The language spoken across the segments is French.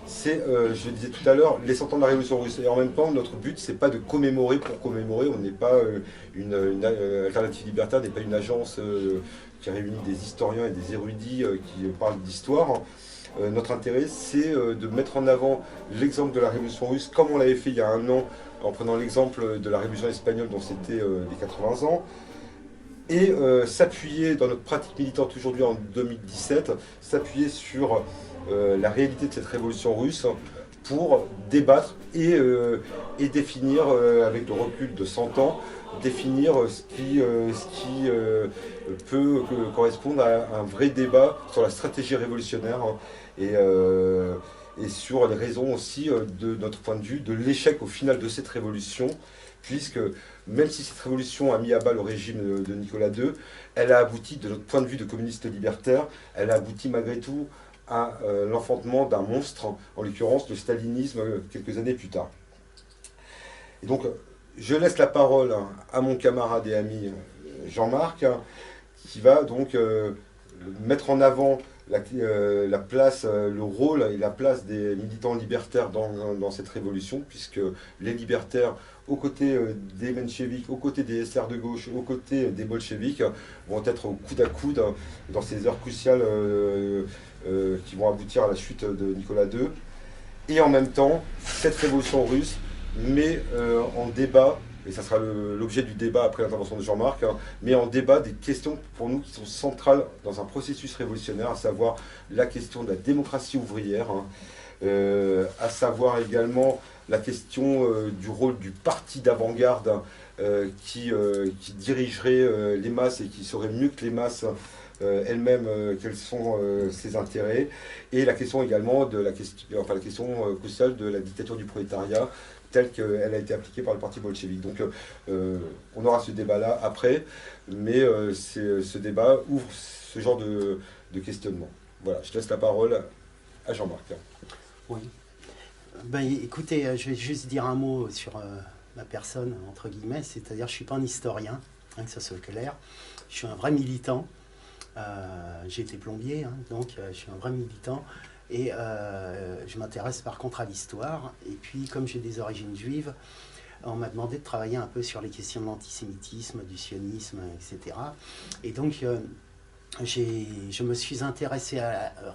c'est, je disais tout à l'heure, les 100 ans de la Révolution russe. Et en même temps, notre but, c'est pas de commémorer pour commémorer. On n'est pas une alternative libertaire, n'est pas une agence qui réunit des historiens et des érudits qui parlent d'histoire. Notre intérêt, c'est de mettre en avant l'exemple de la Révolution russe, comme on l'avait fait il y a un an, en prenant l'exemple de la Révolution espagnole, dont c'était les 80 ans, et s'appuyer dans notre pratique militante aujourd'hui en 2017, s'appuyer sur la réalité de cette révolution russe pour débattre et définir, avec le recul de 100 ans, définir ce qui peut correspondre à un vrai débat sur la stratégie révolutionnaire et sur les raisons aussi, de notre point de vue, de l'échec au final de cette révolution, puisque même si cette révolution a mis à bas le régime de Nicolas II, elle a abouti, de notre point de vue de communiste libertaire, elle a abouti malgré tout à l'enfantement d'un monstre, en l'occurrence le stalinisme, quelques années plus tard. Et donc, je laisse la parole à mon camarade et ami Jean-Marc, qui va donc mettre en avant la place, le rôle et la place des militants libertaires dans cette révolution, puisque les libertaires, aux côtés des mencheviks, aux côtés des SR de gauche, aux côtés des bolcheviks, vont être au coude à coude dans ces heures cruciales qui vont aboutir à la chute de Nicolas II. Et en même temps, cette révolution russe met en débat, et ça sera l'objet du débat après l'intervention de Jean-Marc, met en débat des questions pour nous qui sont centrales dans un processus révolutionnaire, à savoir la question de la démocratie ouvrière, à savoir également la question du rôle du parti d'avant-garde qui dirigerait les masses et qui saurait mieux que les masses elles-mêmes quels sont ses intérêts, et la question également de la question cruciale de la dictature du prolétariat telle qu'elle a été appliquée par le parti bolchevique. Donc on aura ce débat-là après, mais ce débat ouvre ce genre de questionnement. Voilà, je laisse la parole à Jean-Marc. Oui. Ben, écoutez, je vais juste dire un mot sur ma personne, entre guillemets, c'est-à-dire je ne suis pas un historien, hein, que ça soit clair, je suis un vrai militant. J'ai été plombier, hein, donc je suis un vrai militant, et je m'intéresse par contre à l'histoire. Et puis, comme j'ai des origines juives, on m'a demandé de travailler un peu sur les questions de l'antisémitisme, du sionisme, etc. Et donc, je me suis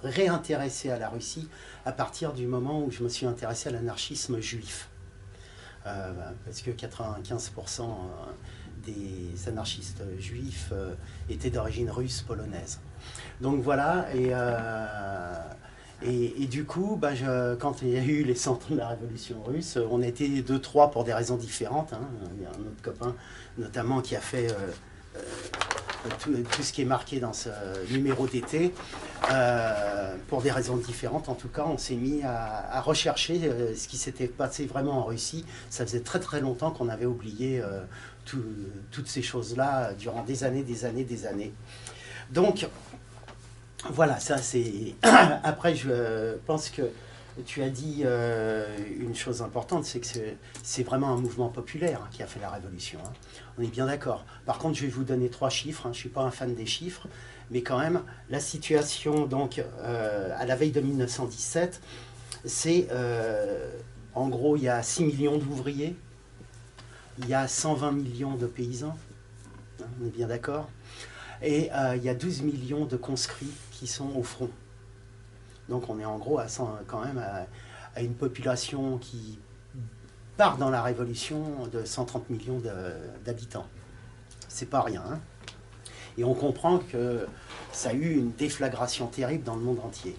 réintéressé à la Russie à partir du moment où je me suis intéressé à l'anarchisme juif. Parce que 95% des anarchistes juifs étaient d'origine russe, polonaise. Donc voilà, et du coup, quand il y a eu les 100 ans de la Révolution russe, on était 2-3 pour des raisons différentes. Hein. Il y a un autre copain, notamment, qui a fait tout ce qui est marqué dans ce numéro d'été. Pour des raisons différentes, en tout cas, on s'est mis à rechercher ce qui s'était passé vraiment en Russie. Ça faisait très très longtemps qu'on avait oublié toutes ces choses-là durant des années. Donc, voilà, ça c'est... Après, je pense que tu as dit une chose importante, c'est que c'est vraiment un mouvement populaire qui a fait la révolution. Hein. On est bien d'accord. Par contre, je vais vous donner 3 chiffres. Hein. Je ne suis pas un fan des chiffres, mais quand même, la situation, donc, à la veille de 1917, c'est... en gros, il y a 6 millions d'ouvriers, il y a 120 millions de paysans, hein, on est bien d'accord, et il y a 12 millions de conscrits qui sont au front. Donc on est en gros quand même à une population qui part dans la révolution de 130 millions d'habitants. C'est pas rien. Hein. Et on comprend que ça a eu une déflagration terrible dans le monde entier.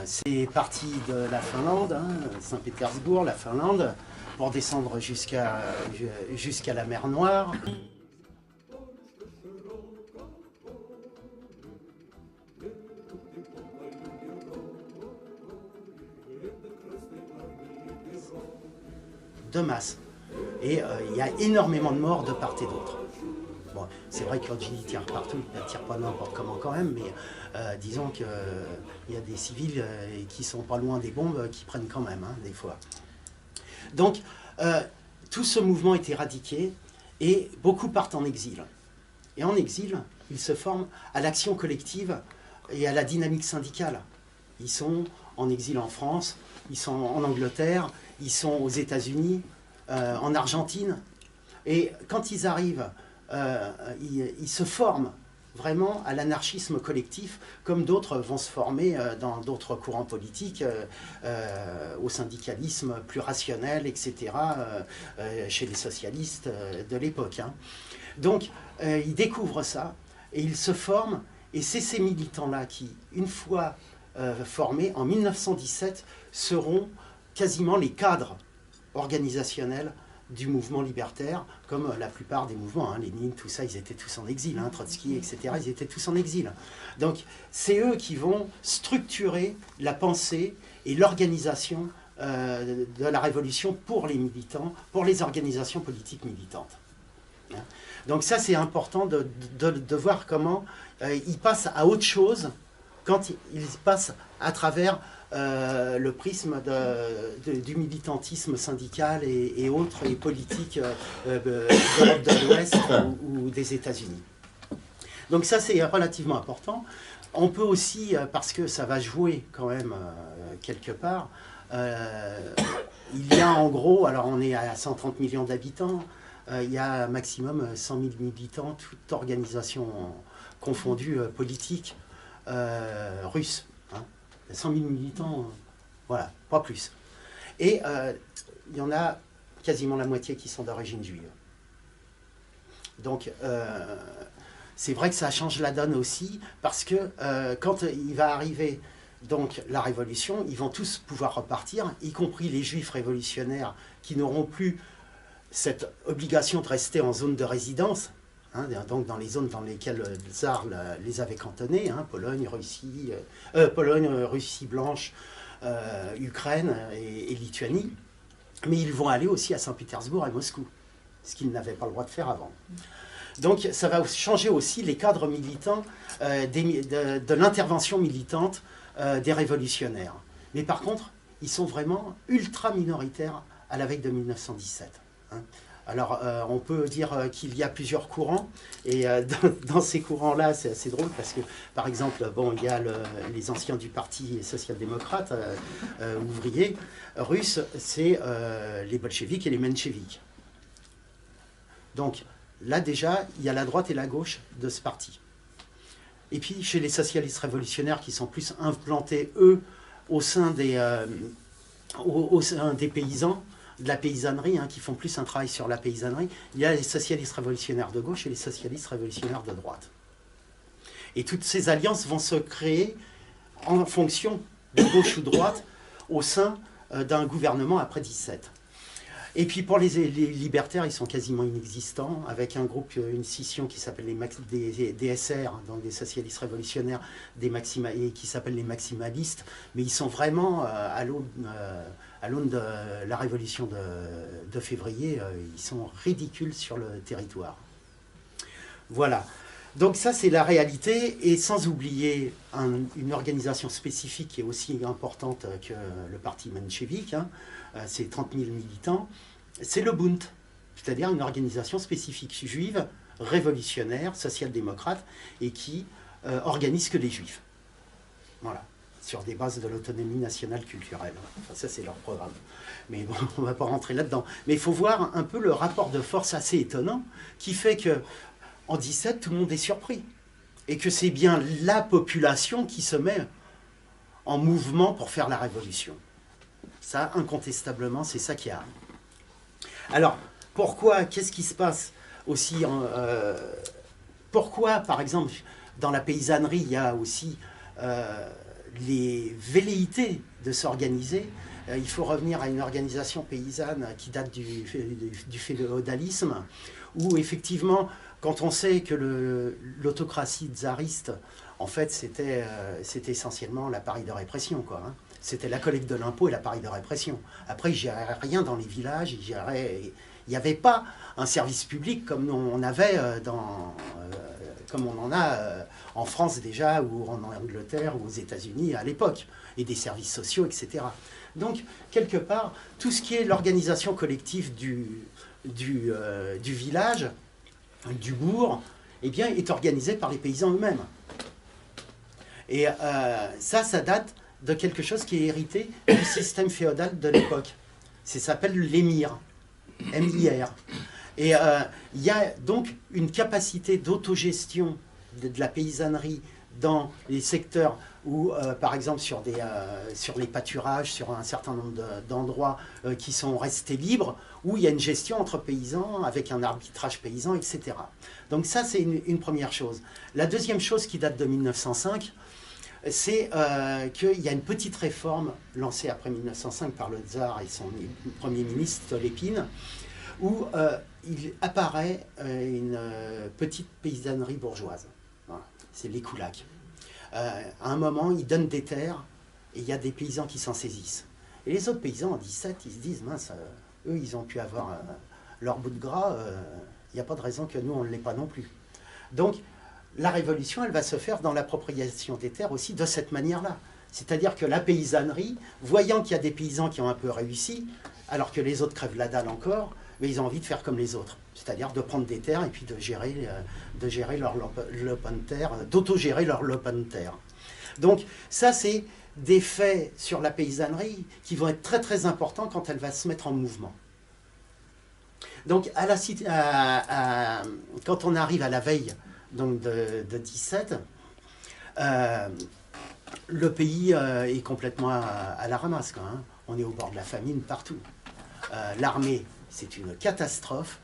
C'est parti de la Finlande, hein, Saint-Pétersbourg, la Finlande, pour descendre jusqu'à la mer Noire. De masse. Et il y a énormément de morts de part et d'autre. Bon, c'est vrai que quand il tire partout, il ne tire pas n'importe comment quand même, mais disons qu'il y a des civils qui sont pas loin des bombes qui prennent quand même, hein, des fois. Donc, tout ce mouvement est éradiqué et beaucoup partent en exil. Et en exil, ils se forment à l'action collective et à la dynamique syndicale. Ils sont en exil en France, ils sont en Angleterre, ils sont aux États-Unis, en Argentine. Et quand ils arrivent, ils se forment vraiment à l'anarchisme collectif, comme d'autres vont se former dans d'autres courants politiques, au syndicalisme plus rationnel, etc., chez les socialistes de l'époque. Hein. Donc, ils découvrent ça, et ils se forment, et c'est ces militants-là qui, une fois formés, en 1917, seront quasiment les cadres organisationnels du mouvement libertaire, comme la plupart des mouvements, hein, Lénine, tout ça, ils étaient tous en exil, hein, Trotsky, etc., ils étaient tous en exil. Donc, c'est eux qui vont structurer la pensée et l'organisation de la révolution pour les militants, pour les organisations politiques militantes. Donc ça, c'est important de voir comment ils passent à autre chose quand ils passent à travers le prisme du militantisme syndical et autres, et politiques d'Europe de l'Ouest ou des États-Unis. Donc ça, c'est relativement important. On peut aussi, parce que ça va jouer quand même quelque part, il y a en gros, alors on est à 130 millions d'habitants, il y a maximum 100 000 militants, toute organisation confondue politique russe. Hein. 100 000 militants, voilà, pas plus. Et il y en a quasiment la moitié qui sont d'origine juive. Donc, c'est vrai que ça change la donne aussi, parce que quand il va arriver donc, la révolution, ils vont tous pouvoir repartir, y compris les juifs révolutionnaires qui n'auront plus cette obligation de rester en zone de résidence, hein, donc dans les zones dans lesquelles le tsar les avait cantonnés, hein, Pologne, Russie blanche, Ukraine et Lituanie, mais ils vont aller aussi à Saint-Pétersbourg et Moscou, ce qu'ils n'avaient pas le droit de faire avant. Donc ça va changer aussi les cadres militants de l'intervention militante des révolutionnaires. Mais par contre, ils sont vraiment ultra minoritaires à la veille de 1917. Hein. Alors, on peut dire qu'il y a plusieurs courants, et dans ces courants-là, c'est assez drôle, parce que, par exemple, bon, il y a les anciens du Parti social-démocrate ouvrier russe, c'est les bolcheviks et les mencheviks. Donc, là, déjà, il y a la droite et la gauche de ce parti. Et puis, chez les socialistes révolutionnaires, qui sont plus implantés, eux, au sein des paysans, de la paysannerie, hein, qui font plus un travail sur la paysannerie, il y a les socialistes révolutionnaires de gauche et les socialistes révolutionnaires de droite. Et toutes ces alliances vont se créer en fonction de gauche ou droite au sein d'un gouvernement après 17. Et puis pour les libertaires, ils sont quasiment inexistants, avec un groupe, une scission qui s'appelle des SR, donc des socialistes révolutionnaires, qui s'appellent les maximalistes, mais ils sont vraiment à l'aune de la révolution de février, ils sont ridicules sur le territoire. Voilà. Donc ça, c'est la réalité, et sans oublier une organisation spécifique qui est aussi importante que le parti menchevique, hein, c'est 30 000 militants, c'est le Bund, c'est-à-dire une organisation spécifique juive, révolutionnaire, social-démocrate, et qui organise que les juifs. Voilà, sur des bases de l'autonomie nationale culturelle. Enfin, ça, c'est leur programme. Mais bon, on ne va pas rentrer là-dedans. Mais il faut voir un peu le rapport de force assez étonnant, qui fait que en 17, tout le monde est surpris. Et que c'est bien la population qui se met en mouvement pour faire la révolution. Ça, incontestablement, c'est ça qui arrive. Alors, pourquoi, qu'est-ce qui se passe aussi pourquoi, par exemple, dans la paysannerie, il y a aussi les velléités de s'organiser. Il faut revenir à une organisation paysanne qui date du féodalisme, où effectivement, quand on sait que l'autocratie tsariste, en fait, c'était essentiellement l'appareil de répression, quoi. Hein. C'était la collecte de l'impôt et l'appareil de répression. Après, il ne gérait rien dans les villages, il n'y avait pas un service public comme on avait comme on en a en France déjà, ou en Angleterre, ou aux États-Unis à l'époque, et des services sociaux, etc. Donc, quelque part, tout ce qui est l'organisation collective du village, du bourg, eh bien, est organisé par les paysans eux-mêmes. Et ça date de quelque chose qui est hérité du système féodal de l'époque. Ça s'appelle l'émir, M-I-R. Et il y a donc une capacité d'autogestion de la paysannerie dans les secteurs où, par exemple, sur les pâturages, sur un certain nombre d'endroits qui sont restés libres, où il y a une gestion entre paysans, avec un arbitrage paysan, etc. Donc ça, c'est une première chose. La deuxième chose qui date de 1905, c'est qu'il y a une petite réforme lancée après 1905 par le tsar et son premier ministre, Stolypine, où il apparaît une petite paysannerie bourgeoise. Voilà. C'est les koulaks. À un moment, ils donnent des terres et il y a des paysans qui s'en saisissent. Et les autres paysans, en 17, ils se disent, mince, eux, ils ont pu avoir leur bout de gras, il n'y a pas de raison que nous, on ne l'ait pas non plus. Donc, la révolution, elle va se faire dans l'appropriation des terres aussi de cette manière-là. C'est-à-dire que la paysannerie, voyant qu'il y a des paysans qui ont un peu réussi, alors que les autres crèvent la dalle encore, mais ils ont envie de faire comme les autres. C'est-à-dire de prendre des terres et puis de gérer leur lopin de terre, d'autogérer leur lopin de terre. Donc ça, c'est des faits sur la paysannerie qui vont être très très importants quand elle va se mettre en mouvement. Donc quand on arrive à la veille donc de 17, le pays est complètement à la ramasse, quoi, hein. On est au bord de la famine partout. L'armée, c'est une catastrophe.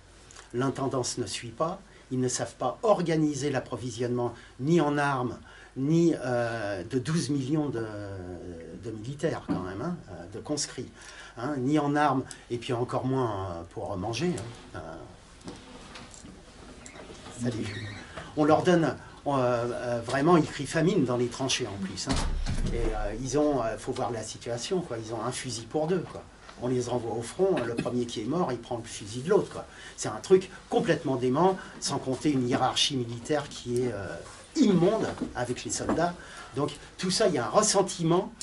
L'intendance ne suit pas. Ils ne savent pas organiser l'approvisionnement ni en armes, ni de 12 millions de militaires quand même, hein, de conscrits, hein, ni en armes, et puis encore moins pour manger. Hein. On leur donne, vraiment, ils crient famine dans les tranchées en plus. Hein. Et ils ont, faut voir la situation, quoi. Ils ont un fusil pour deux, quoi. On les envoie au front, le premier qui est mort, il prend le fusil de l'autre, quoi. C'est un truc complètement dément, sans compter une hiérarchie militaire qui est immonde avec les soldats. Donc tout ça, il y a un ressentiment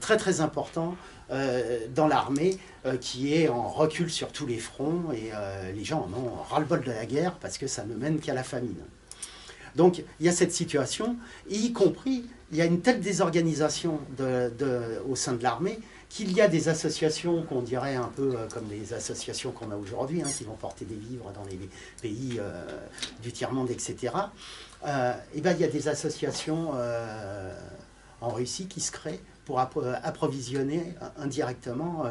très très important dans l'armée qui est en recul sur tous les fronts et les gens en ont ras-le-bol de la guerre parce que ça ne mène qu'à la famine. Donc il y a cette situation, et y compris, il y a une telle désorganisation au sein de l'armée qu'il y a des associations qu'on dirait un peu comme les associations qu'on a aujourd'hui, hein, qui vont porter des vivres dans les pays du tiers-monde, etc. Et ben, il y a des associations en Russie qui se créent pour approvisionner indirectement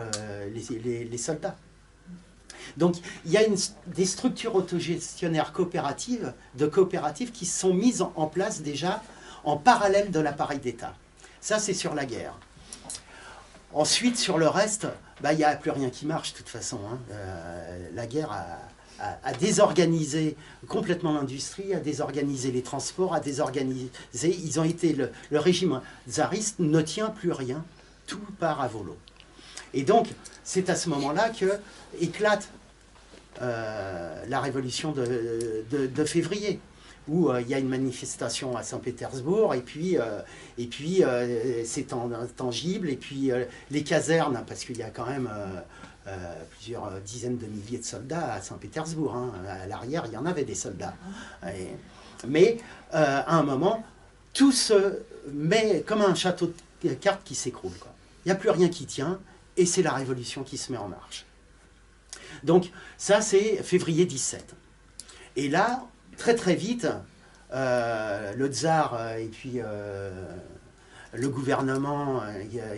les soldats. Donc il y a des structures autogestionnaires coopératives qui sont mises en place déjà en parallèle de l'appareil d'État. Ça, c'est sur la guerre. Ensuite, sur le reste, bah, il n'y a plus rien qui marche de toute façon. Hein. La guerre a désorganisé complètement l'industrie, a désorganisé les transports, a désorganisé... Ils ont été... Le régime tsariste ne tient plus rien, tout part à volo. Et donc, c'est à ce moment-là que éclate la révolution de février, où il y a une manifestation à Saint-Pétersbourg, et puis c'est tangible, et puis les casernes, parce qu'il y a quand même plusieurs dizaines de milliers de soldats à Saint-Pétersbourg, hein. À l'arrière, il y en avait des soldats. Mais à un moment, tout se met comme un château de cartes qui s'écroule. Il n'y a plus rien qui tient, et c'est la révolution qui se met en marche. Donc ça, c'est février 17. Et là, très très vite, le tsar et puis le gouvernement,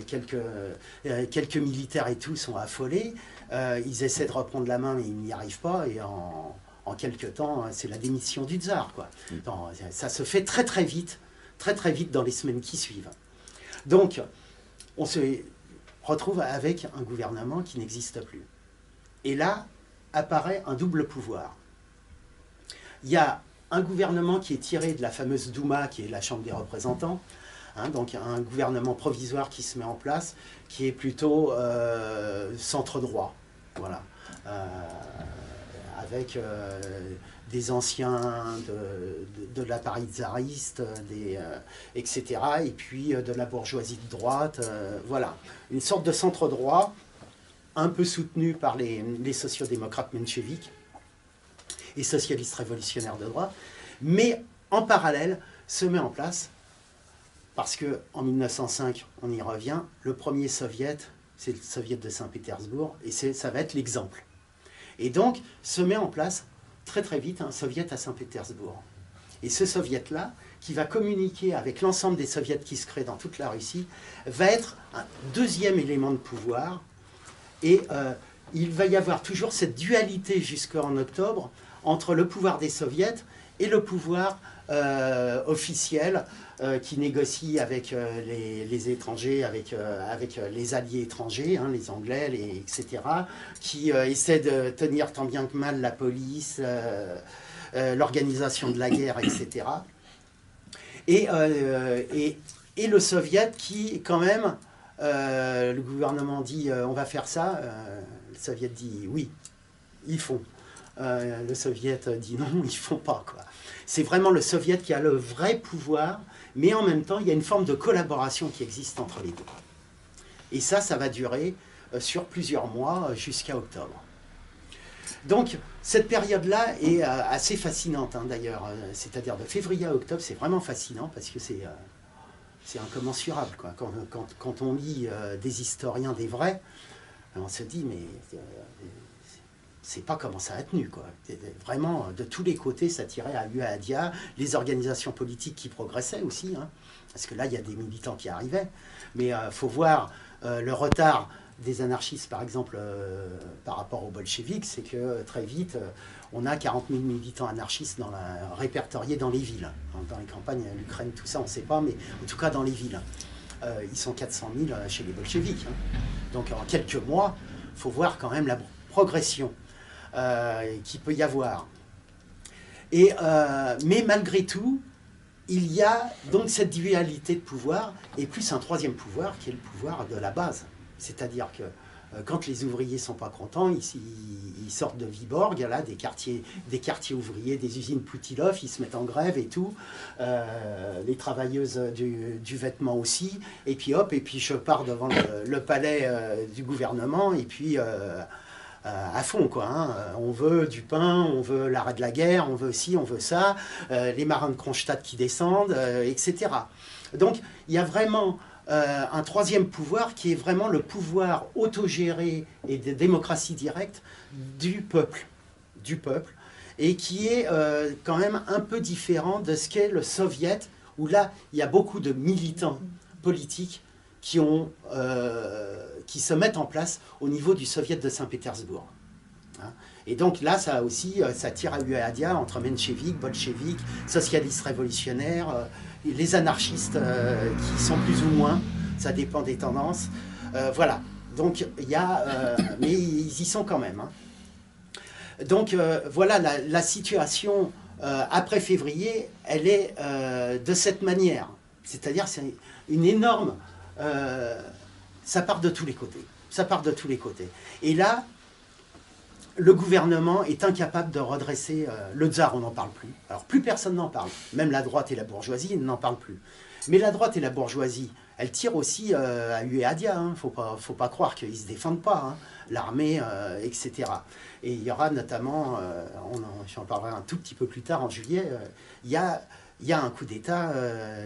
quelques militaires et tout sont affolés. Ils essaient de reprendre la main, mais ils n'y arrivent pas. Et en quelques temps, c'est la démission du tsar, quoi. Donc, ça se fait très très vite dans les semaines qui suivent. Donc, on se retrouve avec un gouvernement qui n'existe plus. Et là, apparaît un double pouvoir. Il y a un gouvernement qui est tiré de la fameuse Douma, qui est la Chambre des représentants, hein, donc un gouvernement provisoire qui se met en place, qui est plutôt centre-droit, voilà, avec des anciens de l'appareil tsariste, etc., et puis de la bourgeoisie de droite, voilà, une sorte de centre-droit, un peu soutenu par les sociodémocrates mencheviks et socialistes révolutionnaires de droite, mais en parallèle se met en place Parce qu'en 1905, on y revient, le premier soviet, c'est le soviet de Saint-Pétersbourg, et ça va être l'exemple. Et donc, se met en place très très vite un soviet à Saint-Pétersbourg. Et ce soviet-là, qui va communiquer avec l'ensemble des soviets qui se créent dans toute la Russie, va être un deuxième élément de pouvoir. Et il va y avoir toujours cette dualité jusqu'en octobre entre le pouvoir des soviets et le pouvoir officiel qui négocie avec les étrangers, avec les alliés étrangers, hein, les Anglais, etc., qui essaie de tenir tant bien que mal la police, l'organisation de la guerre, etc. Et le soviet qui, quand même, le gouvernement dit on va faire ça, le soviet dit oui, ils font. Le soviet dit non, ils font pas, quoi. C'est vraiment le soviet qui a le vrai pouvoir, mais en même temps, il y a une forme de collaboration qui existe entre les deux. Et ça va durer sur plusieurs mois, jusqu'à octobre. Donc, cette période-là est assez fascinante, hein, d'ailleurs. C'est-à-dire de février à octobre, c'est vraiment fascinant, parce que c'est incommensurable, quoi. Quand on lit des historiens, des vrais, on se dit, mais c'est pas comment ça a tenu, quoi. Vraiment, de tous les côtés, ça tirait à Uadia, les organisations politiques qui progressaient aussi, hein, parce que là, il y a des militants qui arrivaient. Mais il faut voir le retard des anarchistes, par exemple, par rapport aux bolcheviks, c'est que très vite, on a 40 000 militants anarchistes répertoriés dans les villes. Dans les campagnes, l'Ukraine, tout ça, on ne sait pas, mais en tout cas dans les villes. Ils sont 400 000 chez les bolcheviks. Hein. Donc en quelques mois, il faut voir quand même la progression qu'il peut y avoir. Mais malgré tout, il y a donc cette dualité de pouvoir, et plus un troisième pouvoir qui est le pouvoir de la base. C'est-à-dire que quand les ouvriers ne sont pas contents, ils sortent de Viborg, là, des quartiers ouvriers, des usines Poutilov, ils se mettent en grève et tout. Les travailleuses du vêtement aussi. Et puis hop, et puis je pars devant le palais du gouvernement, et puis à fond, quoi. Hein. On veut du pain, on veut l'arrêt de la guerre, on veut ci, on veut ça, les marins de Kronstadt qui descendent, etc. Donc il y a vraiment un troisième pouvoir qui est vraiment le pouvoir autogéré et de démocratie directe du peuple, et qui est quand même un peu différent de ce qu'est le soviet, où là, il y a beaucoup de militants politiques qui se mettent en place au niveau du soviet de Saint-Pétersbourg. Hein. Et donc là, ça aussi, ça tire à Uadia entre mencheviks, bolcheviks, socialistes révolutionnaires, les anarchistes qui sont plus ou moins, ça dépend des tendances. Voilà, donc il y a, mais ils y sont quand même. Hein. Donc voilà, la situation après février, elle est de cette manière. C'est-à-dire, c'est une énorme... ça part de tous les côtés. Ça part de tous les côtés. Et là, le gouvernement est incapable de redresser le tsar, on n'en parle plus. Alors plus personne n'en parle, même la droite et la bourgeoisie n'en parlent plus. Mais la droite et la bourgeoisie, elles tirent aussi à Uadia, hein. Faut pas croire qu'ils ne se défendent pas, hein. L'armée, etc. Et il y aura notamment, j'en parlerai un tout petit peu plus tard, en juillet, il y a un coup d'État,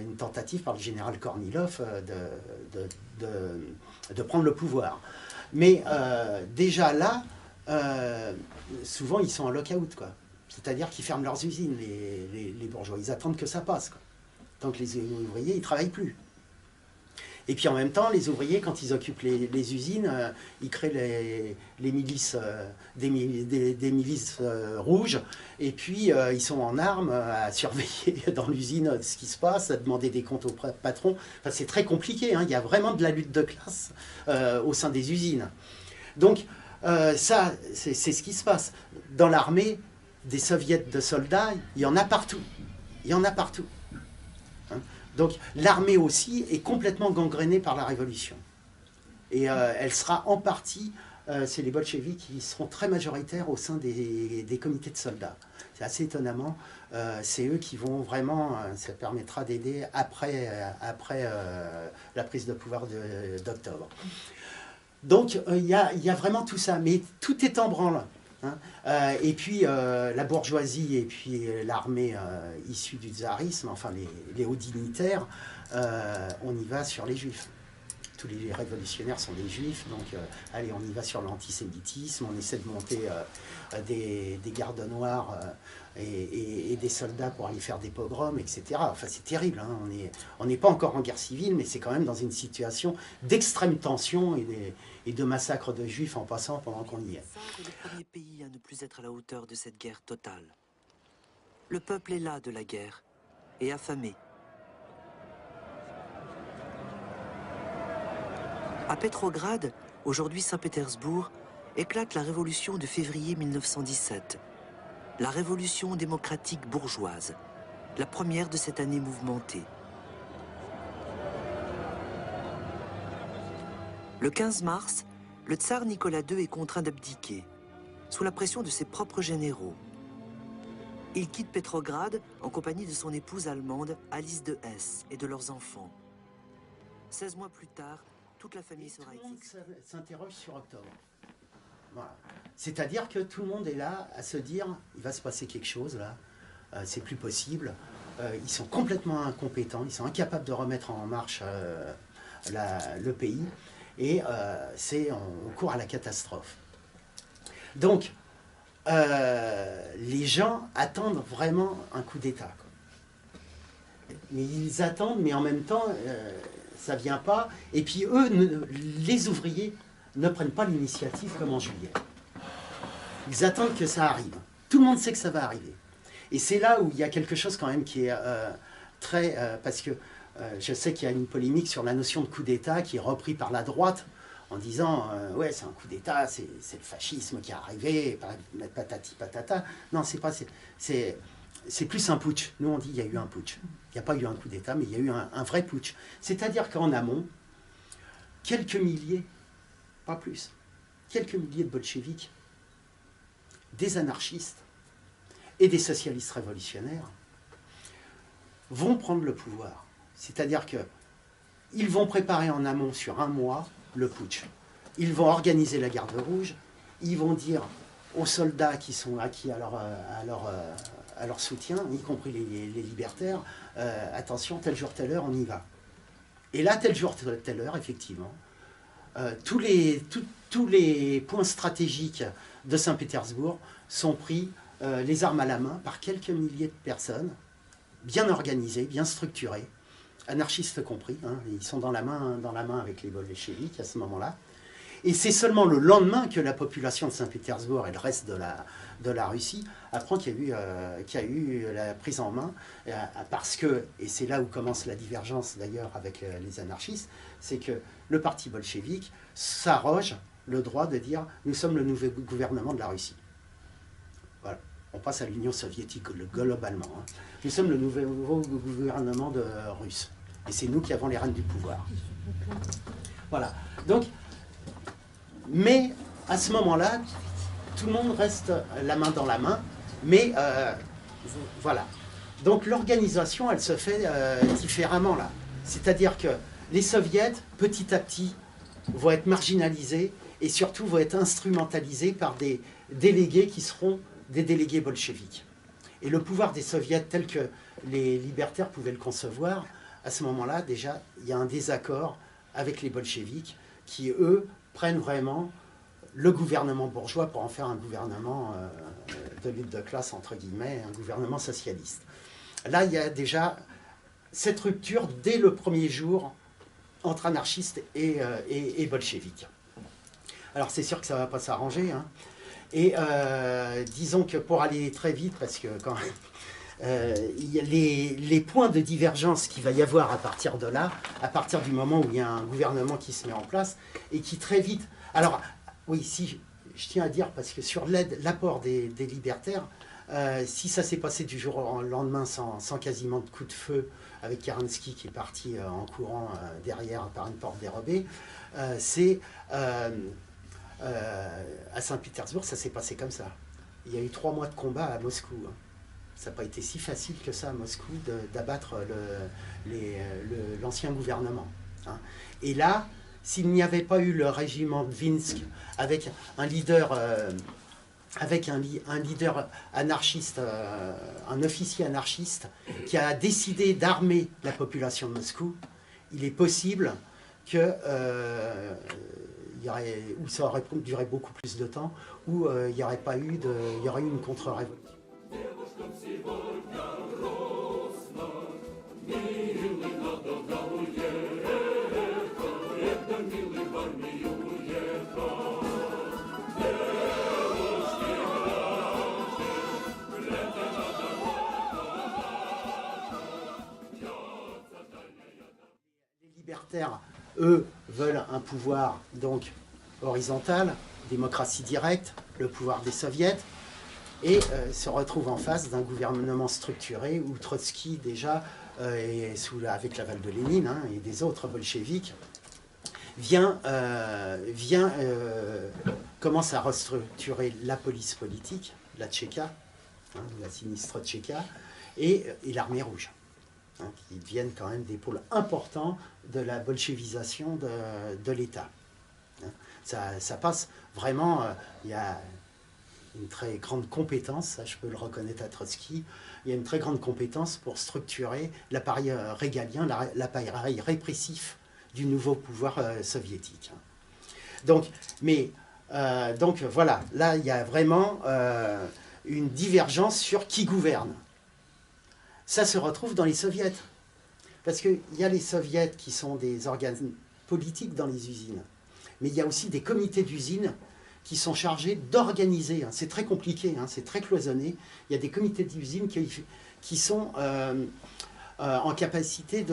une tentative par le général Kornilov de prendre le pouvoir. Mais déjà là, souvent ils sont en lock-out, quoi. C'est-à-dire qu'ils ferment leurs usines, les bourgeois. Ils attendent que ça passe, quoi. Tant que les ouvriers, ils ne travaillent plus. Et puis en même temps, les ouvriers, quand ils occupent les usines, ils créent les milices, des milices rouges, et puis ils sont en armes à surveiller dans l'usine ce qui se passe, à demander des comptes au patron. Enfin, c'est très compliqué, hein. Il y a vraiment de la lutte de classe au sein des usines. Donc ça, c'est ce qui se passe. Dans l'armée, des soviets de soldats, il y en a partout. Il y en a partout. Donc l'armée aussi est complètement gangrénée par la révolution. Et elle sera en partie, c'est les bolcheviks qui seront très majoritaires au sein des comités de soldats. C'est assez étonnamment, c'est eux qui vont vraiment, ça permettra d'aider après la prise de pouvoir d'octobre. Donc il y a vraiment tout ça, mais tout est en branle. hein. Et puis la bourgeoisie et puis l'armée issue du tsarisme, enfin les hauts dignitaires, on y va sur les juifs. Tous les révolutionnaires sont des juifs, donc allez, on y va sur l'antisémitisme, on essaie de monter des gardes noirs et des soldats pour aller faire des pogroms, etc. Enfin, c'est terrible, hein. On n'est pas encore en guerre civile, mais c'est quand même dans une situation d'extrême tension et de massacre de juifs en passant pendant qu'on y est. C'est le premier pays à ne plus être à la hauteur de cette guerre totale. Le peuple est las de la guerre et affamé. À Petrograd, aujourd'hui Saint-Pétersbourg, éclate la révolution de février 1917. La révolution démocratique bourgeoise, la première de cette année mouvementée. Le 15 mars, le tsar Nicolas II est contraint d'abdiquer, sous la pression de ses propres généraux. Il quitte Petrograd en compagnie de son épouse allemande Alice de Hesse et de leurs enfants. 16 mois plus tard, toute la famille sera exécutée. Tout le monde s'interroge sur octobre. Voilà. C'est-à-dire que tout le monde est là à se dire, il va se passer quelque chose là, c'est plus possible. Ils sont complètement incompétents, ils sont incapables de remettre en marche le pays, et on court à la catastrophe. Donc, les gens attendent vraiment un coup d'État. Mais ils attendent, mais en même temps, ça ne vient pas. Et puis eux, les ouvriers, ne prennent pas l'initiative comme en juillet. Ils attendent que ça arrive. Tout le monde sait que ça va arriver. Et c'est là où il y a quelque chose quand même qui est très... parce que je sais qu'il y a une polémique sur la notion de coup d'État qui est reprise par la droite en disant ouais, c'est un coup d'État, c'est le fascisme qui est arrivé, patati patata. Non, c'est pas... C'est plus un putsch. Nous, on dit qu'il y a eu un putsch. Il n'y a pas eu un coup d'État, mais il y a eu un vrai putsch. C'est-à-dire qu'en amont, quelques milliers, pas plus, quelques milliers de bolcheviks, des anarchistes et des socialistes révolutionnaires vont prendre le pouvoir. C'est-à-dire qu'ils vont préparer en amont sur un mois le putsch. Ils vont organiser la garde rouge, ils vont dire aux soldats qui sont acquis à leur soutien, y compris les libertaires, attention, tel jour, telle heure, on y va. Et là, tel jour, telle heure, effectivement, tous les points stratégiques de Saint-Pétersbourg sont pris les armes à la main par quelques milliers de personnes, bien organisées, bien structurées, anarchistes compris, hein, ils sont dans la main avec les bolcheviks à ce moment-là. Et c'est seulement le lendemain que la population de Saint-Pétersbourg et le reste de la Russie apprend qu'il y a eu la prise en main, parce que, et c'est là où commence la divergence d'ailleurs avec les anarchistes, c'est que le parti bolchevique s'arroge le droit de dire « nous sommes le nouveau gouvernement de la Russie ». Voilà, on passe à l'Union soviétique globalement. Hein. Nous sommes le nouveau gouvernement de russe. Et c'est nous qui avons les rênes du pouvoir. Voilà, donc... Mais à ce moment-là, tout le monde reste la main dans la main. Mais voilà. Donc l'organisation, elle se fait différemment là. C'est-à-dire que les soviets, petit à petit, vont être marginalisés et surtout vont être instrumentalisés par des délégués qui seront des délégués bolcheviques. Et le pouvoir des soviets tel que les libertaires pouvaient le concevoir, à ce moment-là, déjà, il y a un désaccord avec les bolcheviks qui, eux, prennent vraiment le gouvernement bourgeois pour en faire un gouvernement de lutte de classe, entre guillemets, un gouvernement socialiste. Là, il y a déjà cette rupture dès le premier jour entre anarchistes et bolcheviques. Alors, c'est sûr que ça ne va pas s'arranger. Hein. Et disons que pour aller très vite, parce que quand il y a les points de divergence qu'il va y avoir à partir de là, à partir du moment où il y a un gouvernement qui se met en place et qui très vite... Alors, oui, si je tiens à dire, parce que sur l'apport des libertaires, si ça s'est passé du jour au lendemain sans quasiment de coup de feu, avec Kerensky qui est parti en courant derrière par une porte dérobée, c'est... à Saint-Pétersbourg, ça s'est passé comme ça. Il y a eu 3 mois de combat à Moscou. Hein. Ça n'a pas été si facile que ça à Moscou d'abattre l'ancien gouvernement. Hein. Et là, s'il n'y avait pas eu le régiment de Vinsk avec un leader avec un leader anarchiste, un officier anarchiste, qui a décidé d'armer la population de Moscou, il est possible que où ça aurait duré beaucoup plus de temps, où il y aurait eu une contre-révolution. Les libertaires, eux, veulent un pouvoir donc horizontal, démocratie directe, le pouvoir des soviets, et se retrouvent en face d'un gouvernement structuré où Trotsky déjà, avec l'aval de Lénine hein, et des autres bolcheviks, commence à restructurer la police politique, la Tchéka, hein, la sinistre Tchéka, et l'armée rouge, hein, qui deviennent quand même des pôles importants de la bolchevisation de l'État. Ça passe vraiment, il y a une très grande compétence, ça je peux le reconnaître à Trotsky, il y a une très grande compétence pour structurer l'appareil régalien, l'appareil répressif du nouveau pouvoir soviétique. Donc voilà, là il y a vraiment une divergence sur qui gouverne. Ça se retrouve dans les soviets, parce qu'il y a les soviets qui sont des organes politiques dans les usines, mais il y a aussi des comités d'usine qui sont chargés d'organiser. C'est très compliqué, hein, c'est très cloisonné. Il y a des comités d'usine qui sont en capacité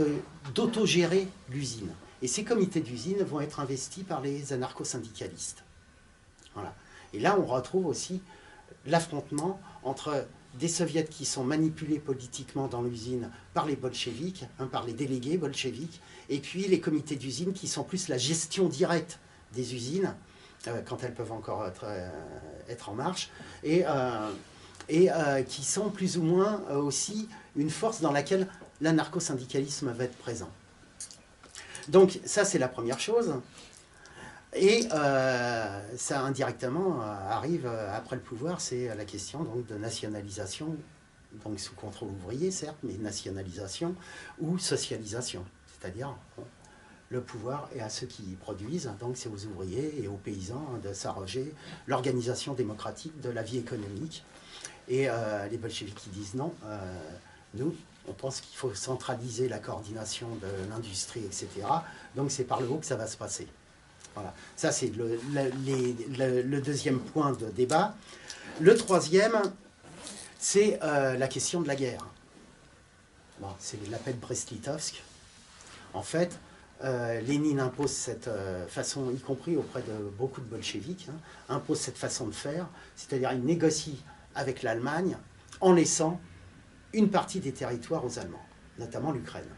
d'autogérer l'usine. Et ces comités d'usine vont être investis par les anarcho-syndicalistes. Voilà. Et là, on retrouve aussi l'affrontement entre des soviets qui sont manipulés politiquement dans l'usine par les bolcheviks, hein, par les délégués bolcheviks, et puis les comités d'usine qui sont plus la gestion directe des usines, quand elles peuvent encore être en marche, et qui sont plus ou moins aussi une force dans laquelle l'anarcho-syndicalisme va être présent. Donc ça, c'est la première chose. Et ça, indirectement, arrive après le pouvoir, c'est la question donc, de nationalisation, donc sous contrôle ouvrier, certes, mais nationalisation ou socialisation. C'est-à-dire, le pouvoir est à ceux qui produisent, donc c'est aux ouvriers et aux paysans de s'arroger l'organisation démocratique de la vie économique. Et les bolcheviks qui disent non, nous, on pense qu'il faut centraliser la coordination de l'industrie, etc. Donc c'est par le haut que ça va se passer. Voilà. Ça, c'est le deuxième point de débat. Le troisième, c'est la question de la guerre. Bon, c'est l'appel Brest-Litovsk. En fait, Lénine impose cette façon, y compris auprès de beaucoup de bolcheviks, hein, impose cette façon de faire, c'est-à-dire il négocie avec l'Allemagne en laissant une partie des territoires aux Allemands, notamment l'Ukraine.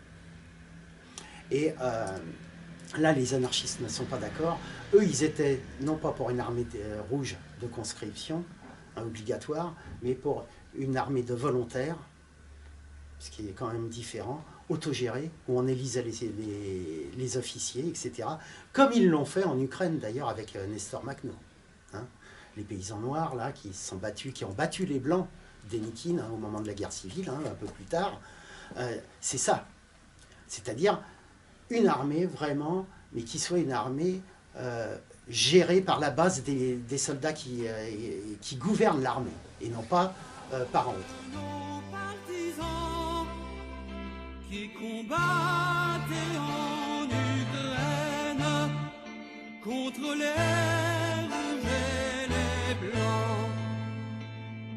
Et là, les anarchistes ne sont pas d'accord. Eux, ils étaient non pas pour une armée rouge de conscription obligatoire, mais pour une armée de volontaires, ce qui est quand même différent, autogérée, où on élisait les officiers, etc. Comme ils l'ont fait en Ukraine, d'ailleurs, avec Nestor Makhno. Hein, les paysans noirs, là, qui se sont battus, qui ont battu les Blancs, Dénikine, hein, au moment de la guerre civile, hein, un peu plus tard. C'est ça. C'est-à-dire une armée, vraiment, mais qui soit une armée gérée par la base des soldats qui gouvernent l'armée, et non pas par en haut. Qui combattaient en Ukraine contre les rouges et les blancs.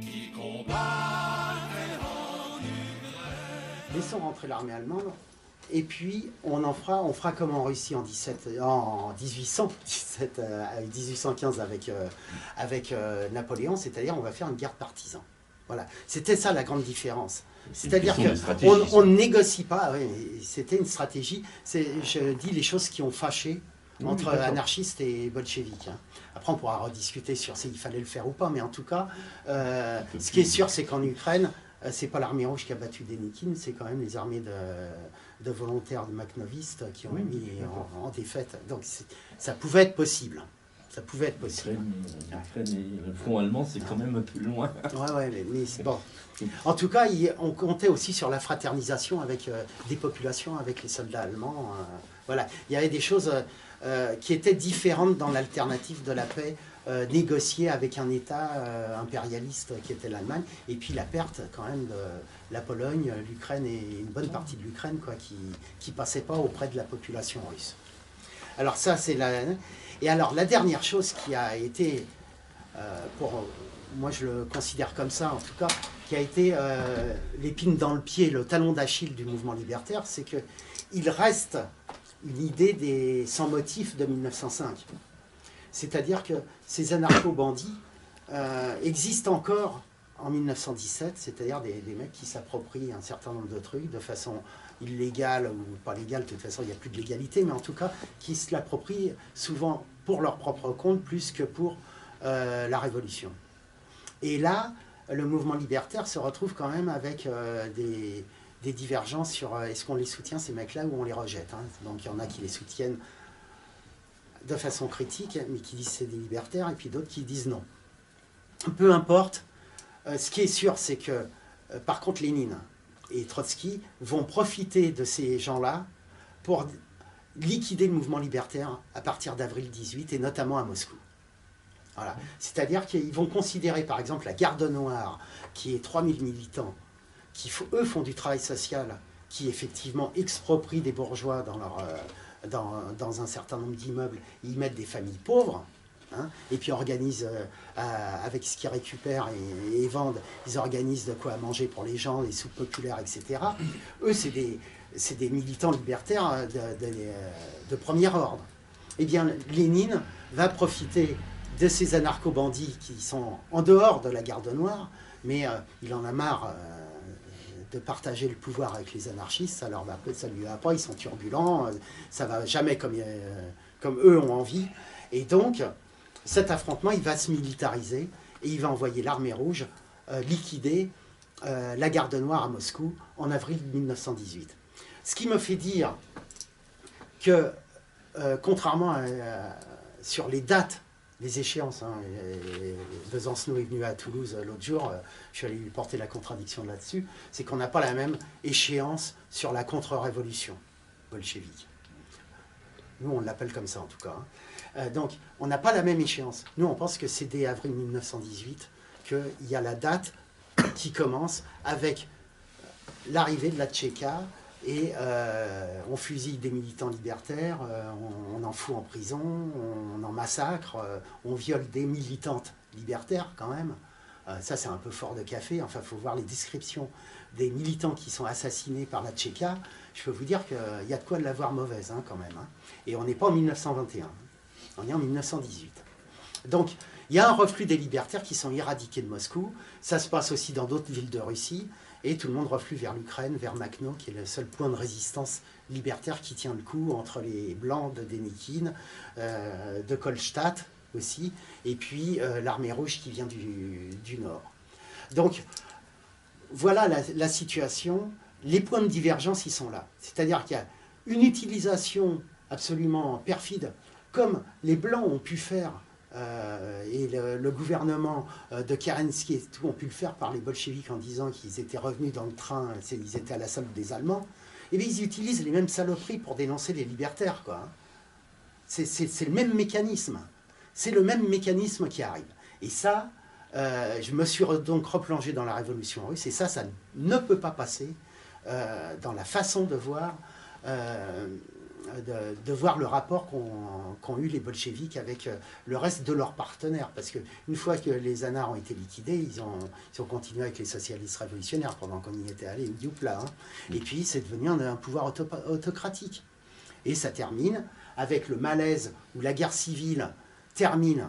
Qui combattaient en Ukraine. Laissons rentrer l'armée allemande, et puis on fera comme en Russie en 1817, 1815 avec Napoléon, c'est-à-dire on va faire une guerre de partisans. Voilà, c'était ça la grande différence. C'est-à-dire qu'on ne négocie pas, oui, c'était une stratégie, je dis les choses qui ont fâché entre anarchistes et bolcheviques. Hein. Après on pourra rediscuter sur s'il fallait le faire ou pas, mais en tout cas, ce qui est sûr c'est qu'en Ukraine, c'est pas l'armée rouge qui a battu Dénikine, c'est quand même les armées de volontaires de makhnovistes qui ont mis en défaite. Donc ça pouvait être possible. Ça pouvait être possible. L'Ukraine et le front allemand, c'est quand même un peu loin. Ouais, mais c'est bon. En tout cas, on comptait aussi sur la fraternisation avec des populations, avec les soldats allemands. Voilà, il y avait des choses qui étaient différentes dans l'alternative de la paix, négociée avec un État impérialiste qui était l'Allemagne, et puis la perte quand même de la Pologne, l'Ukraine et une bonne partie de l'Ukraine qui passait pas auprès de la population russe. Alors ça, c'est la... Et alors la dernière chose qui a été, moi je le considère comme ça en tout cas, qui a été l'épine dans le pied, le talon d'Achille du mouvement libertaire, c'est qu'il reste une idée des sans motifs de 1905. C'est-à-dire que ces anarcho-bandits existent encore en 1917, c'est-à-dire des mecs qui s'approprient un certain nombre de trucs de façon illégale ou pas légale, de toute façon il n'y a plus de légalité, mais en tout cas qui se l'approprient souvent pour leur propre compte plus que pour la Révolution. Et là, le mouvement libertaire se retrouve quand même avec des divergences sur est-ce qu'on les soutient ces mecs-là ou on les rejette. Hein. Donc il y en a qui les soutiennent de façon critique, mais qui disent c'est des libertaires, et puis d'autres qui disent non. Peu importe, ce qui est sûr, c'est que par contre Lénine et Trotsky vont profiter de ces gens-là pour liquider le mouvement libertaire à partir d'avril 18, et notamment à Moscou. Voilà. C'est-à-dire qu'ils vont considérer par exemple la Garde Noire, qui est 3000 militants, qui eux font du travail social, qui effectivement exproprient des bourgeois dans un certain nombre d'immeubles, ils mettent des familles pauvres, hein, et puis organisent, avec ce qu'ils récupèrent et vendent, ils organisent de quoi manger pour les gens, des soupes populaires, etc. Eux, c'est des militants libertaires de premier ordre. Eh bien, Lénine va profiter de ces anarcho-bandits qui sont en dehors de la Garde Noire, mais il en a marre de partager le pouvoir avec les anarchistes, ça lui va pas, ils sont turbulents, ça va jamais comme eux ont envie. Et donc, cet affrontement, il va se militariser et il va envoyer l'armée rouge liquider la Garde Noire à Moscou en avril 1918. Ce qui me fait dire que, contrairement sur les dates, les échéances, hein, Besancenot est venu à Toulouse l'autre jour, je suis allé lui porter la contradiction là-dessus, c'est qu'on n'a pas la même échéance sur la contre-révolution bolchevique. Nous, on l'appelle comme ça en tout cas. Hein. Donc, on n'a pas la même échéance. Nous, on pense que c'est dès avril 1918 qu'il y a la date qui commence avec l'arrivée de la Tchéka, et on fusille des militants libertaires, on en fout en prison, on en massacre, on viole des militantes libertaires quand même. Ça, c'est un peu fort de café. Enfin, il faut voir les descriptions des militants qui sont assassinés par la Tchéka. Je peux vous dire qu'il y a de quoi de l'avoir mauvaise hein, quand même. Hein. Et on n'est pas en 1921, on est en 1918. Donc, il y a un reflux des libertaires qui sont éradiqués de Moscou. Ça se passe aussi dans d'autres villes de Russie. Et tout le monde reflue vers l'Ukraine, vers Makhno, qui est le seul point de résistance libertaire qui tient le coup entre les Blancs de Dénikine, de Kolstadt aussi, et puis l'armée rouge qui vient du nord. Donc, voilà la situation. Les points de divergence, ils sont là. C'est-à-dire qu'il y a une utilisation absolument perfide, comme les Blancs ont pu faire et le gouvernement de Kerensky et tout ont pu le faire par les bolcheviks en disant qu'ils étaient revenus dans le train, ils étaient à la solde des Allemands, et bien ils utilisent les mêmes saloperies pour dénoncer les libertaires, quoi. C'est le même mécanisme. C'est le même mécanisme qui arrive. Et ça, je me suis donc replongé dans la révolution russe, et ça ne peut pas passer dans la façon de voir le rapport qu'ont eu les bolcheviks avec le reste de leurs partenaires. Parce qu'une fois que les anars ont été liquidés, ils ont continué avec les socialistes révolutionnaires pendant qu'on y était allé, là, hein. Et puis c'est devenu un pouvoir autocratique. Et ça termine avec le malaise où la guerre civile termine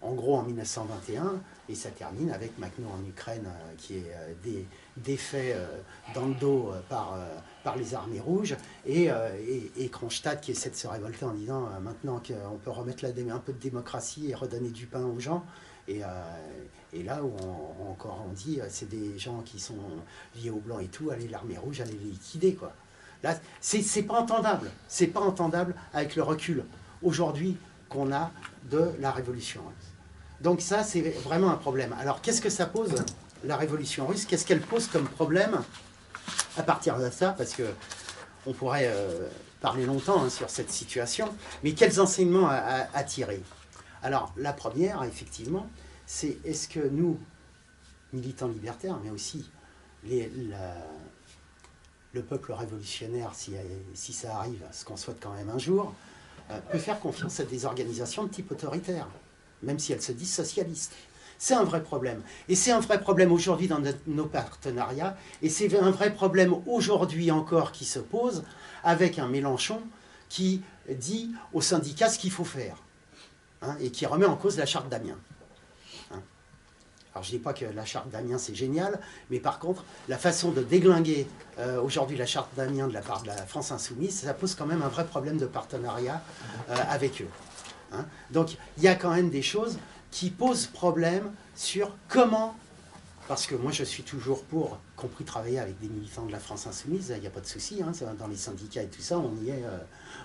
en gros en 1921, et ça termine avec Makhno en Ukraine qui est défait dans le dos par les armées rouges, et Kronstadt qui essaie de se révolter en disant maintenant qu'on peut remettre un peu de démocratie et redonner du pain aux gens. Et là où on dit c'est des gens qui sont liés aux Blancs et tout, allez l'armée rouge, allez les liquider, quoi. Là, c'est pas entendable. C'est pas entendable avec le recul. Aujourd'hui, qu'on a de la révolution russe. Donc ça, c'est vraiment un problème. Alors, qu'est-ce que ça pose, la révolution russe? Qu'est-ce qu'elle pose comme problème à partir de ça? Parce qu'on pourrait parler longtemps sur cette situation, mais quels enseignements à tirer? Alors, la première, effectivement, c'est est-ce que nous, militants libertaires, mais aussi le peuple révolutionnaire, si ça arrive, ce qu'on souhaite quand même un jour, peut faire confiance à des organisations de type autoritaire, même si elles se disent socialistes. C'est un vrai problème. Et c'est un vrai problème aujourd'hui dans nos partenariats, et c'est un vrai problème aujourd'hui encore qui se pose avec un Mélenchon qui dit aux syndicats ce qu'il faut faire, hein, et qui remet en cause la charte d'Amiens. Alors je ne dis pas que la charte d'Amiens c'est génial, mais par contre, la façon de déglinguer aujourd'hui la charte d'Amiens de la part de la France Insoumise, ça pose quand même un vrai problème de partenariat avec eux. Hein. Donc il y a quand même des choses qui posent problème sur comment, parce que moi je suis toujours pour, compris travailler avec des militants de la France Insoumise, il n'y a pas de souci, hein, dans les syndicats et tout ça, on y est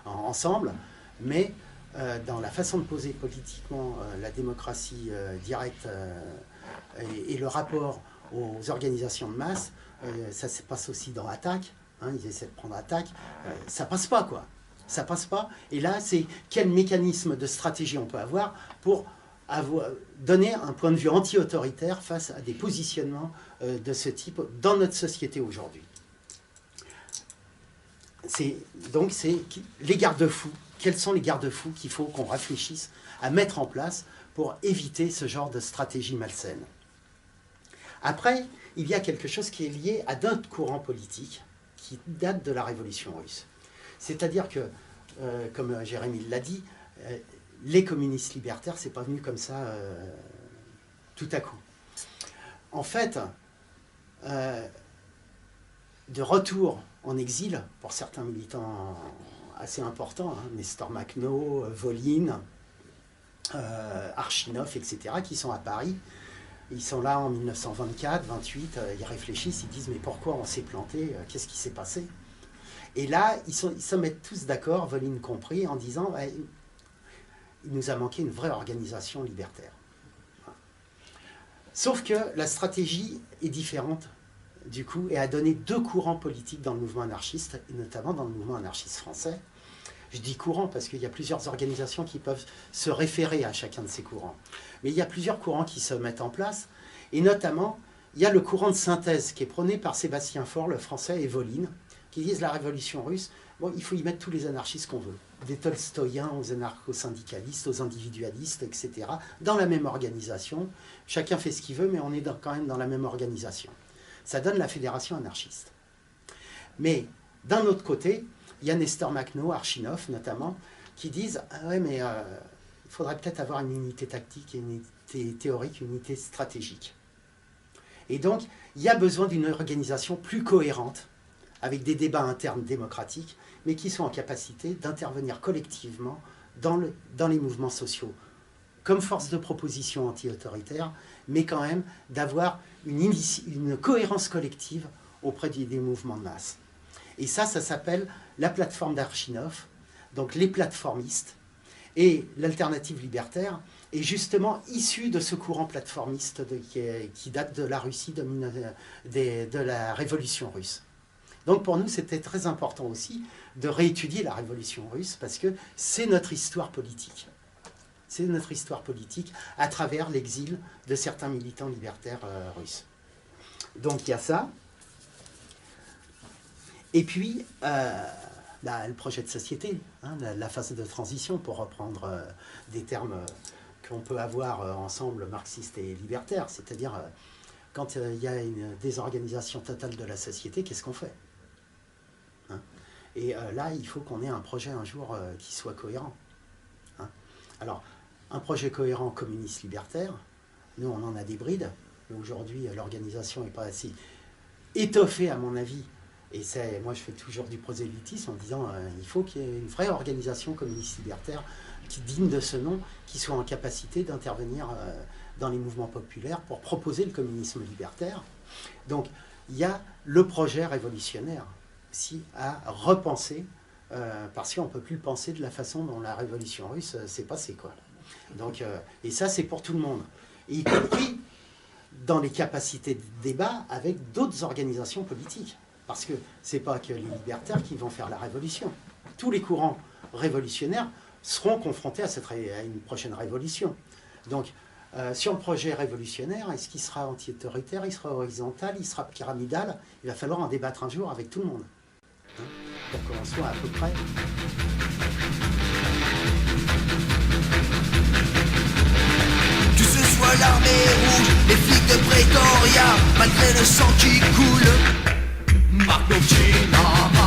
ensemble, mais dans la façon de poser politiquement la démocratie directe et le rapport aux organisations de masse, ça se passe aussi dans Attaque, hein, ils essaient de prendre Attaque, ça passe pas quoi, ça passe pas. Et là, c'est quel mécanisme de stratégie on peut avoir pour donner un point de vue anti-autoritaire face à des positionnements de ce type dans notre société aujourd'hui. Donc c'est les garde-fous. Quels sont les garde-fous qu'il faut qu'on réfléchisse à mettre en place pour éviter ce genre de stratégie malsaine? Après, il y a quelque chose qui est lié à d'autres courants politiques qui datent de la Révolution russe. C'est-à-dire que, comme Jérémy l'a dit, les communistes libertaires, c'est pas venu comme ça tout à coup. En fait, de retour en exil, pour certains militants assez importants, hein, Nestor Makhno, Volin, Archinov, etc., qui sont à Paris. Ils sont là en 1924, 28, ils réfléchissent, ils disent « mais pourquoi on s'est planté? Qu'est-ce qui s'est passé ?» Et là, ils se mettent tous d'accord, Volin compris, en disant « il nous a manqué une vraie organisation libertaire. » Sauf que la stratégie est différente, du coup, et a donné deux courants politiques dans le mouvement anarchiste, et notamment dans le mouvement anarchiste français. Je dis courant parce qu'il y a plusieurs organisations qui peuvent se référer à chacun de ces courants. Mais il y a plusieurs courants qui se mettent en place, et notamment, il y a le courant de synthèse qui est prôné par Sébastien Faure, le français, et Volin, qui disent la révolution russe, bon, il faut y mettre tous les anarchistes qu'on veut, des tolstoïens aux anarcho-syndicalistes, aux individualistes, etc., dans la même organisation. Chacun fait ce qu'il veut, mais on est quand même dans la même organisation. Ça donne la fédération anarchiste. Mais d'un autre côté, il y a Nestor Makhno, Archinov notamment, qui disent « ah ouais, mais il faudrait peut-être avoir une unité tactique, une unité théorique, une unité stratégique. » Et donc, il y a besoin d'une organisation plus cohérente, avec des débats internes démocratiques, mais qui sont en capacité d'intervenir collectivement dans les mouvements sociaux, comme force de proposition anti-autoritaire, mais quand même d'avoir une cohérence collective auprès des mouvements de masse. Et ça s'appelle la plateforme d'Archinov, donc les plateformistes, et l'alternative libertaire est justement issue de ce courant plateformiste qui date de la Russie, de la Révolution russe. Donc pour nous, c'était très important aussi de réétudier la Révolution russe, parce que c'est notre histoire politique. C'est notre histoire politique à travers l'exil de certains militants libertaires russes. Donc il y a ça. Et puis, le projet de société, hein, la phase de transition, pour reprendre des termes qu'on peut avoir ensemble, marxistes et libertaires, c'est-à-dire quand il y a une désorganisation totale de la société, qu'est-ce qu'on fait, hein? Et là, il faut qu'on ait un projet un jour qui soit cohérent. Hein? Alors, un projet cohérent communiste libertaire, nous on en a des brides, mais aujourd'hui l'organisation n'est pas assez étoffée à mon avis. Et moi, je fais toujours du prosélytisme en disant il faut qu'il y ait une vraie organisation communiste libertaire qui digne de ce nom, qui soit en capacité d'intervenir dans les mouvements populaires pour proposer le communisme libertaire. Donc, il y a le projet révolutionnaire aussi à repenser parce qu'on ne peut plus penser de la façon dont la révolution russe s'est passée, quoi. Donc, et ça, c'est pour tout le monde, y compris dans les capacités de débat avec d'autres organisations politiques. Parce que ce n'est pas que les libertaires qui vont faire la révolution. Tous les courants révolutionnaires seront confrontés à une prochaine révolution. Donc, sur le projet révolutionnaire, est-ce qu'il sera anti-autoritaire, il sera horizontal, il sera pyramidal? Il va falloir en débattre un jour avec tout le monde, hein, pour qu'on soit à peu près... Que ce soit l'armée rouge, les flics de Pretoria, malgré le sang qui coule, Mark China.